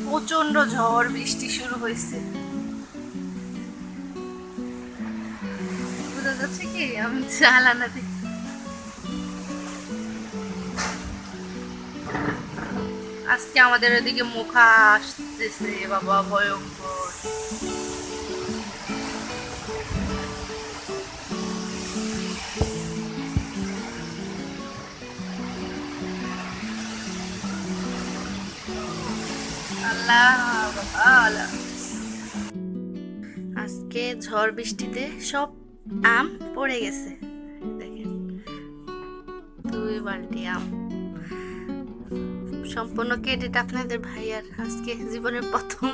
প্রচন্ড ঝড় বৃষ্টি শুরু হয়েছে। বোঝা যাচ্ছে কি আমি জানালা দিই। আজকে আমাদের ওদিকে মুখা আসতেছে বাবা, ভয়ঙ্কর। আজকে ঝড় বৃষ্টিতে সব আম পড়ে গেছে। দেখেন 2 বালতি আম সম্পূর্ণ ক্রেডিট আপনাদের ভাইয়ার। আজকে জীবনের প্রথম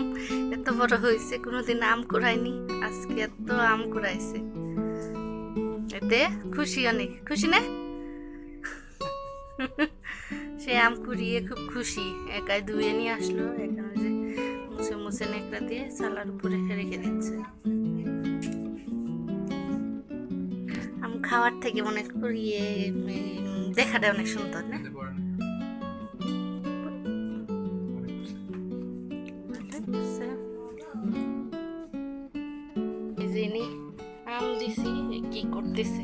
এত বড় হয়েছে, কোনোদিন আম কুড়ায়নি, আজকে এত আম কুড়াইছে। এতে খুশি, অনেক খুশি না? সে আম কুড়িয়ে খুব খুশি, একাই ধুয়ে নিয়ে আসলো। এখানে যে মুছে মুছে নেকড়া দিয়ে চালার উপরে রেখে দিচ্ছে। আম খাওয়ার থেকে মনে করিয়ে দেখাটা অনেক সুন্দর না? আম দিছি, কি করতেছে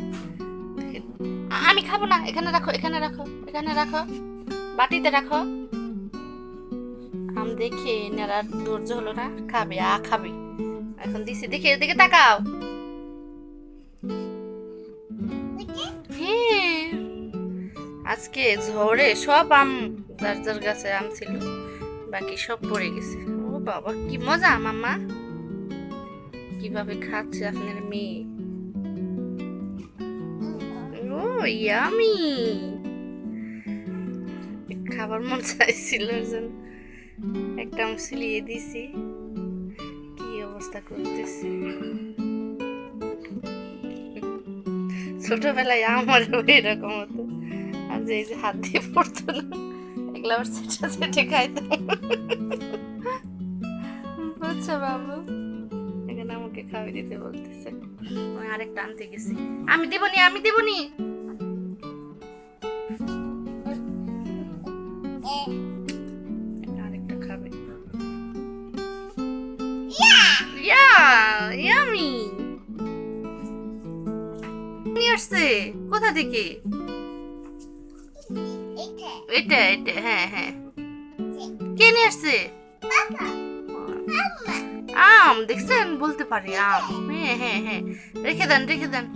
আমি খাবো না, এখানে রাখো, এখানে রাখো, এখানে রাখো, বাটিতে রাখো। আম দেখে নেড়ার ধৈর্য হলো না, খাবে খাবে। এখন দিছি, দেখে এদিকে তাকাও। হ্যাঁ, আজকে ঝড়ে সব আম, যার যার গাছে আম ছিল বাকি সব পড়ে গেছে। ও বাবা, কি মজা মাম্মা, কিভাবে খাচ্ছে আপনার মেয়ে। ও ইয়ামি, খাবার মন চাইছিল, একটা আম ছিলিয়ে দিছি। কি অবস্থা করতেছে, ছোটবেলায় আমার এরকম হতো। আর যে হাত দিয়ে পড়তো না, এগুলো আবার সেটা সেটে খাইতাম। বুঝছো বাবু, এখানে আমাকে খাওয়াই দিতে বলতেছে। আমি আরেকটা আনতে গেছি, আমি দেবনি, আমি দেবনি। আরেকটা খাবে। ইয়ামি নিয়ে আসছে কোথা থেকে? এটা এটা, হ্যাঁ হ্যাঁ, কে নিয়ে আসছে? আম দেখছেন, বলতে পারি আম। হ্যাঁ হ্যাঁ হ্যাঁ, রেখে দেন, রেখে দেন।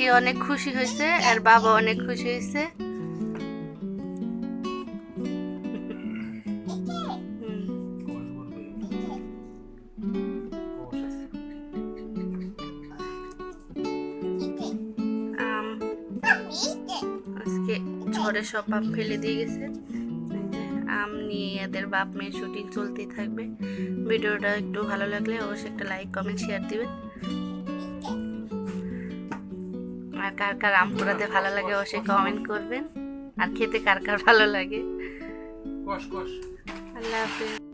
এ অনেক খুশি হয়েছে, আর বাবা অনেক খুশি হয়েছে। আজকে ঝড়ে সব আম ফেলে দিয়ে গেছে। আম নিয়ে এদের বাপ মেয়ে শুটিং চলতেই থাকবে। ভিডিওটা একটু ভালো লাগলে অবশ্যই একটা লাইক, কমেন্ট, শেয়ার দিবেন। আর কার কার আম পোড়াতে ভালো লাগে অবশ্যই কমেন্ট করবেন। আর খেতে কার কার ভালো লাগে। আল্লাহ হাফেজ।